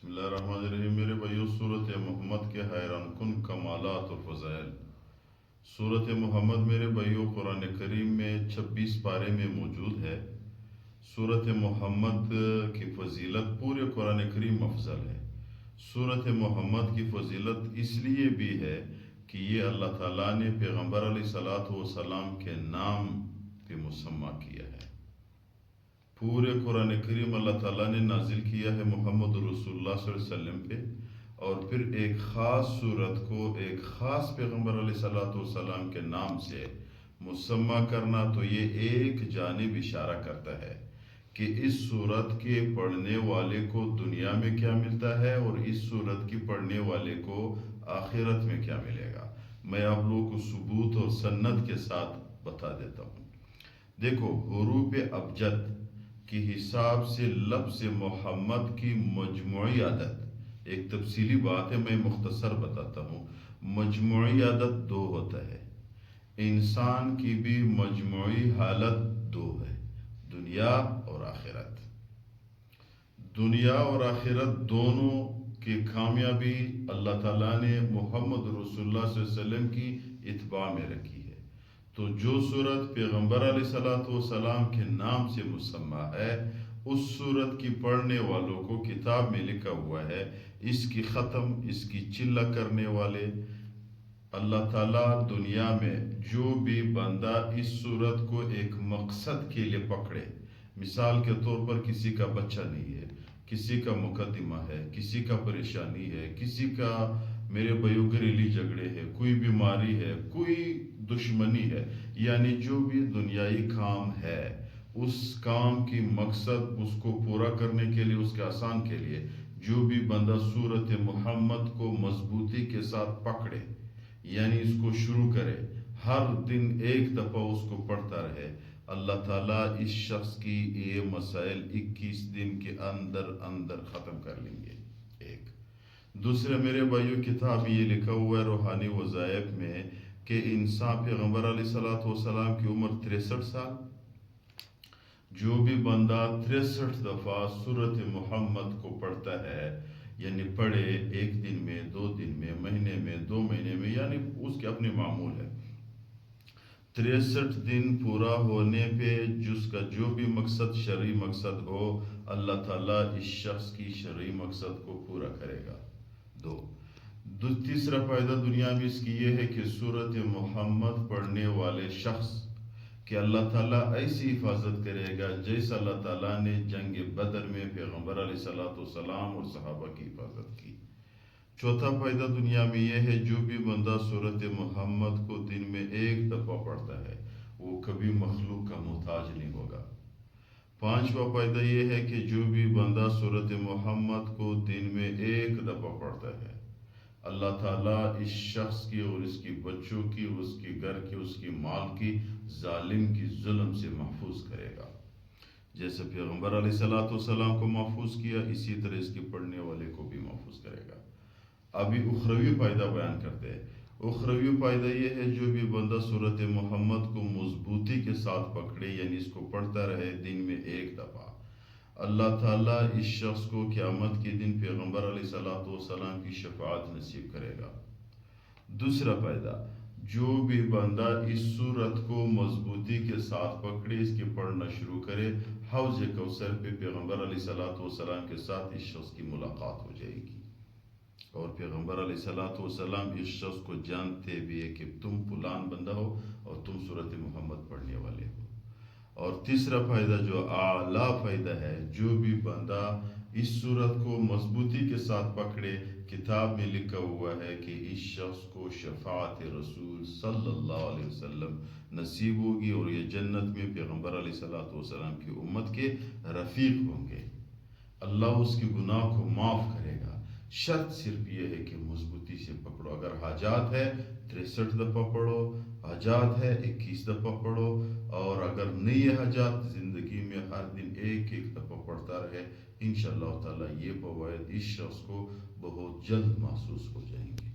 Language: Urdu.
بسم اللہ الرحمن الرحیم۔ میرے بھائیو، صورت محمد کے حیران کن کمالات اور فضائل۔ صورت محمد میرے بھائیو قرآن کریم میں 26 پارے میں موجود ہے۔ صورت محمد کی فضیلت پورے قرآن کریم افضل ہے۔ صورت محمد کی فضیلت اس لیے بھی ہے کہ یہ اللہ تعالیٰ نے پیغمبر علیہ الصلوۃ والسلام کے نام پہ مسمى کیا ہے۔ پورے قرآن کریم اللہ تعالیٰ نے نازل کیا ہے محمد رسول اللہ صلی اللہ علیہ وسلم پہ، اور پھر ایک خاص صورت کو ایک خاص پیغمبر علیہ الصلوۃ والسلام کے نام سے مسمى کرنا، تو یہ ایک جانب اشارہ کرتا ہے کہ اس صورت کے پڑھنے والے کو دنیا میں کیا ملتا ہے اور اس صورت کی پڑھنے والے کو آخرت میں کیا ملے گا۔ میں آپ لوگوں کو ثبوت اور سند کے ساتھ بتا دیتا ہوں۔ دیکھو، حروف ابجد کی حساب سے لفظ محمد کی مجموعی عدد، ایک تفصیلی بات ہے، میں مختصر بتاتا ہوں۔ مجموعی عدد 2 ہوتا ہے۔ انسان کی بھی مجموعی حالت 2 ہے، دنیا اور آخرت۔ دنیا اور آخرت دونوں کی کامیابی اللہ تعالیٰ نے محمد رسول اللہ صلی اللہ علیہ وسلم کی اتباع میں رکھی ہے۔ تو جو صورت پیغمبر علیہ الصلوۃ والسلام کے نام سے مسمى ہے، اس صورت کی پڑھنے والوں کو کتاب میں لکھا ہوا ہے، اس کی ختم، اس کی چلہ کرنے والے اللہ تعالیٰ دنیا میں جو بھی بندہ اس صورت کو ایک مقصد کے لیے پکڑے، مثال کے طور پر کسی کا بچہ نہیں ہے، کسی کا مقدمہ ہے، کسی کا پریشانی ہے، کسی کا میرے بھائیو گھریلو جھگڑے ہے، کوئی بیماری ہے، کوئی دشمنی ہے، یعنی جو بھی دنیائی کام ہے، اس کام کی مقصد اس کو پورا کرنے کے لیے، اس کے آسان کے لیے جو بھی بندہ صورت محمد کو مضبوطی کے ساتھ پکڑے، یعنی اس کو شروع کرے، ہر دن ایک دفعہ اس کو پڑھتا رہے، اللہ تعالیٰ اس شخص کی یہ مسائل 21 دن کے اندر ختم کر لیں گے۔ ایک دوسرے میرے بھائیو، کتاب یہ لکھا ہوا ہے روحانی وظائف میں کہ انسان پیغمبر علیہ الصلوۃ والسلام کی عمر 63 سال، جو بھی بندہ 63 دفعہ سورت محمد کو پڑھتا ہے، یعنی پڑھے ایک دن میں، 2 دن میں، مہینے میں، 2 مہینے میں، یعنی اس کے اپنے معمول ہے، 63 دن پورا ہونے پہ جس کا جو بھی مقصد شرعی مقصد ہو، اللہ تعالیٰ اس شخص کی شرعی مقصد کو پورا کرے گا۔ تیسرا فائدہ دنیا میں اس کی یہ ہے کہ سورت محمد پڑھنے والے شخص کہ اللہ تعالیٰ ایسی حفاظت کرے گا جیسا اللہ تعالیٰ نے جنگ بدر میں پیغمبر علیہ الصلوۃ والسلام اور صحابہ کی حفاظت کی۔ چوتھا فائدہ دنیا میں یہ ہے، جو بھی بندہ سورت محمد کو دن میں ایک دفعہ پڑھتا ہے، وہ کبھی مخلوق کا محتاج نہیں ہوگا۔ پانچواں فائدہ یہ ہے کہ جو بھی بندہ سورت محمد کو دن میں ایک دفعہ پڑھتا ہے، اللہ تعالیٰ اس شخص کی اور اس کی بچوں کی، اس کی گھر کی، اس کی مال کی، ظالم کی ظلم سے محفوظ کرے گا۔ جیسے پیغمبر علیہ الصلوۃ والسلام کو محفوظ کیا، اسی طرح اس کی پڑھنے والے کو بھی محفوظ کرے گا۔ ابھی اخروی فائدہ بیان کرتے ہیں۔ اخروی فائدہ یہ ہے، جو بھی بندہ سورت محمد کو مضبوطی کے ساتھ پکڑے، یعنی اس کو پڑھتا رہے دن میں ایک دفعہ، اللہ تعالیٰ اس شخص کو قیامت کے دن پیغمبر علیہ الصلوۃ والسلام کی شفاعت نصیب کرے گا۔ دوسرا فائدہ، جو بھی بندہ اس صورت کو مضبوطی کے ساتھ پکڑے، اس کی پڑھنا شروع کرے، حوض کوثر پہ پیغمبر علیہ الصلوۃ والسلام کے ساتھ اس شخص کی ملاقات ہو جائے گی، اور پیغمبر علیہ الصلوۃ والسلام اس شخص کو جانتے بھی ہے کہ تم فلان بندہ ہو اور تم سورت محمد پڑھنے والے ہو۔ اور تیسرا فائدہ جو اعلیٰ فائدہ ہے، جو بھی بندہ اس صورت کو مضبوطی کے ساتھ پکڑے، کتاب میں لکھا ہوا ہے کہ اس شخص کو شفاعت رسول صلی اللہ علیہ وسلم نصیب ہوگی، اور یہ جنت میں پیغمبر علیہ الصلوۃ والسلام کی امت کے رفیق ہوں گے۔ اللہ اس کی گناہ کو معاف کرے گا۔ شرط صرف یہ ہے کہ مضبوطی سے پکڑو۔ اگر حاجات ہے 63 دفعہ پڑھو، حاجات ہے 21 دفعہ پڑھو، اور اگر نہیں ہے حاجات، زندگی میں ہر دن ایک ایک دفعہ پڑھتا رہے، انشاءاللہ تعالیٰ یہ فوائد اس شخص کو بہت جلد محسوس ہو جائیں گے۔